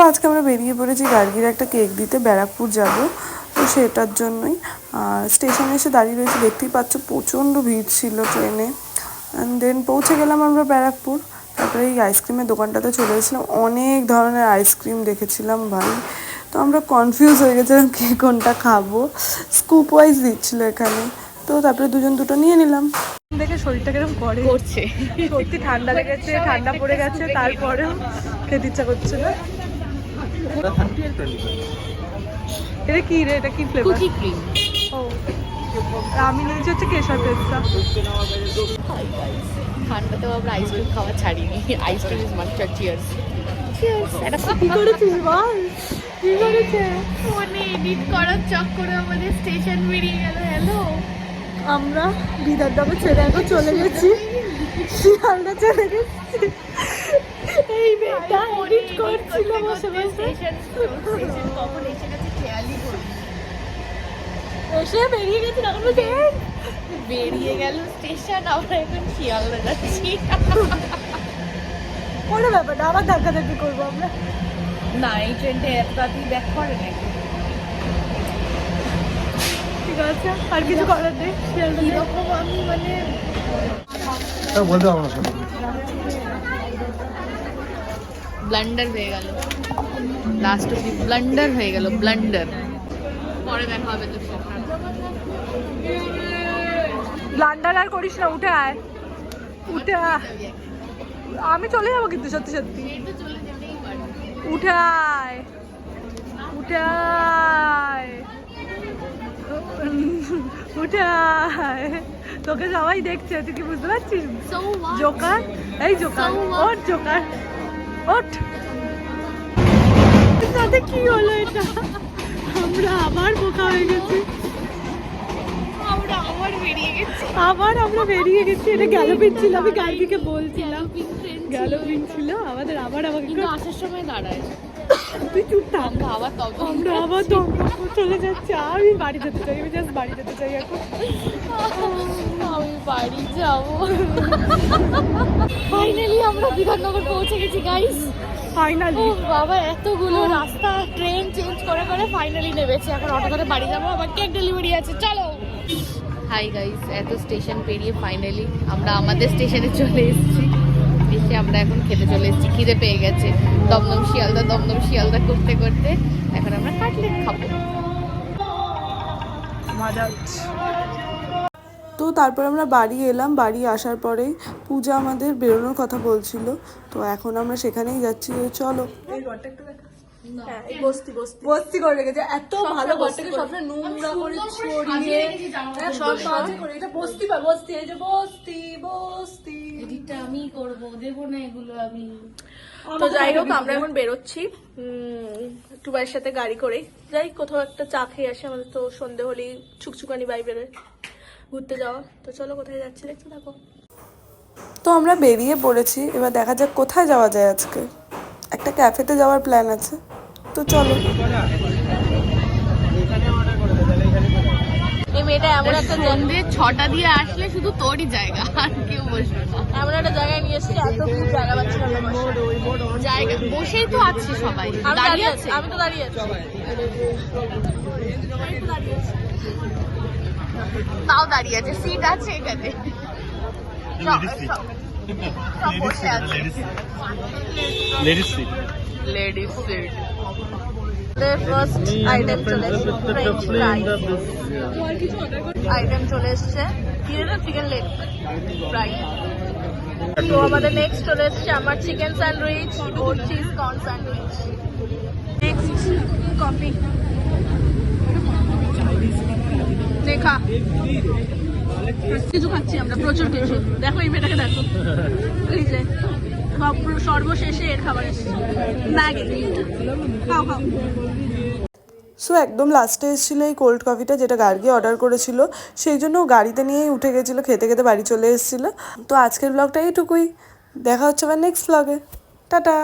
আজকে আমরা বেরিয়ে পড়েছি গার্গির একটা কেক দিতে, ব্যারাকপুর যাব, তো সেটার জন্যই। স্টেশনে এসে দাঁড়িয়ে রয়েছে, দেখতেই পাচ্ছ প্রচণ্ড ভিড় ছিল ট্রেনে। অ্যান্ড দেন পৌঁছে গেলাম আমরা ব্যারাকপুর। তারপরে এই আইসক্রিমের দোকানটাতে চলে এসেছিলাম, অনেক ধরনের আইসক্রিম দেখেছিলাম ভাই। তো আমরা কনফিউজ হয়ে গেছিলাম কে কোনটা খাবো, স্কুপ ওয়াইজ দিচ্ছিলো এখানে। তো তারপরে দুজন দুটো নিয়ে নিলাম। দেখে শরীরটা কিরকম করছে, সত্যি ঠান্ডা লেগেছে, ঠান্ডা পড়ে গেছে, তারপরেও খেতে ইচ্ছা করছে না। এটা কি রে, এটা কি ফ্লেভার? Cookie cream. ও, আমি নিয়েছি হচ্ছে কেশর পেস্তা। ঠান্ডাতেও আমরা আইসক্রিম খাওয়া ছাড়িনি। Ice cream is must. Cheers. Cheers. এটা কি করেছিস বল, কি করেছে? ফোনে এডিট করার চক্করে আমাদের স্টেশন বেরিয়ে গেল। হ্যালো, আমরা বিধাননগর ছেড়ে এখন চলে গেছি শিয়ালদা চলে গেছি। এই মেয়েটা এডিট করছিল বসে বসে, স্টেশন কখন এসে গেছে খেয়ালই করি। এসে বেরিয়ে গেছি, তখন বলছে বেরিয়ে গেল স্টেশন, আমরা এখন শিয়ালদা যাচ্ছি। কোনো ব্যাপার না, আবার ধাক্কাধাক্কি করবো আমরা। না, এই ট্রেনটা এত তাড়াতাড়ি ব্যাক করে নাকি? ঠিক আছে, আর কিছু করার নেই। কিরকম আমি মানে বলতে পারবো না। ব্লান্ডার হয়ে গেল, লাস্ট অব্দি ব্লান্ডার হয়ে গেল, ব্লান্ডার। পরে দেখা হবে তো। ব্লান্ডার আর করিস না, উঠে আয়, উঠে আয়। আমি চলে যাবো কিন্তু সত্যি সত্যি। উঠে আয়, উঠে আয়, উঠে আয়। তোকে সবাই দেখছে, তুই কি বুঝতে পারছিস? জোকার, এই জোকার, ওঠ জোকার, ওঠ। সাথে কি হলো এটা? আমরা আবার বোকা হয়ে গেছি, আবার আমরা বেরিয়ে গেছি। এটা গ্যালোপিন ছিল, আমি গার্গিকে বলছিলাম গ্যালোপিন ছিল আমাদের। আবার আমাকে কিন্তু আসার সময় দাঁড়ায়। তুই চুপ থাক, আবার আমরা আবার দমদম চলে যাচ্ছি। আমি বাড়ি যেতে চাই, আমি জাস্ট বাড়ি যেতে চাই এখন। আমি বাড়ি যাবো। ফাইনালি আমরা বিধাননগর পৌঁছে গেছি গাইস। ফাইনালি বাবা, এতগুলো রাস্তা ট্রেন চেঞ্জ করে করে ফাইনালি নেমেছি। এখন অটো করে বাড়ি যাবো, আবার কেক ডেলিভারি আছে, চলো। হাই গাইস, এত স্টেশন পেরিয়ে ফাইনালি আমরা আমাদের স্টেশনে চলে এসেছি। এসে আমরা এখন খেতে চলে এসেছি, খিদে পেয়ে গেছে। দমদম শিয়ালদা, দমদম শিয়ালদা করতে করতে এখন আমরা কাটলেট খাবো। মজা হচ্ছে। তো তারপর আমরা বাড়ি এলাম। বাড়ি আসার পরেই পূজা আমাদের বেরোনোর কথা বলছিল, তো এখন আমরা সেখানেই যাচ্ছি। চলো। এই ঘরটা একটু দেখা। হ্যাঁ, এই বস্তি বস্তি বস্তি করে রেখেছে, এত ভালো ঘরটাকে সবসময় নোংরা করে ছড়িয়ে সব বাজে করে। এটা বস্তি বা বস্তি, এই যে বস্তি বস্তি। এডিটটা আমি করব, দেবো না এগুলো আমি। তো যাই হোক, আমরা এখন বেরোচ্ছি একটু ভাইয়ের সাথে গাড়ি করে। যাই কোথাও একটা চা খেয়ে আসি, আমাদের তো সন্ধে হলেই ছুকছুকানি বাই বেরোয় ঘুরতে যাওয়া। তো চলো কোথায় যাচ্ছি দেখতে থাকো। তো আমরা বেরিয়ে পড়েছি, এবার দেখা যাক কোথায় যাওয়া যায়। আজকে একটা ক্যাফেতে যাওয়ার প্ল্যান আছে, তো চলো। এই মেয়েটা এমন একটা সন্ধ্যে 6টা দিয়ে আসলে শুধু তোরই জায়গা, আর কেউ বসবে না। এমন একটা জায়গায় নিয়ে এসেছি, এত কিছু জায়গা পাচ্ছি না। জায়গা বসেই তো আছে সবাই, দাঁড়িয়ে আছে। আমি তো দাঁড়িয়ে আছি, তাও দাঁড়িয়ে আছে, সিট আছে এখানে। Ladies seat. Ladies seat. First item চলে এসেছে, ফ্রেঞ্চ ফ্রাই আইটেম চলে এসছে, চিকেন লেগ ফ্রাই। তো আমাদের নেক্সট চলে এসছে আমার চিকেন স্যান্ডউইচ, ওর cheese corn sandwich. Next coffee দেখা কিছু খাচ্ছি আমরা, প্রচুর কিছু। দেখো এই মেয়েটাকে দেখো, এই যে সর্বশেষে এর খাবার এসেছে, ম্যাগি। খাও খাও। সো একদম লাস্টে এসেছিলো এই কোল্ড কফিটা, যেটা গার্গি অর্ডার করেছিল, সেই জন্য গাড়িতে নিয়েই উঠে গেছিলো, খেতে খেতে বাড়ি চলে এসেছিলো। তো আজকের ব্লগটা এইটুকুই, দেখা হচ্ছে আবার নেক্সট ব্লগে। টাটা।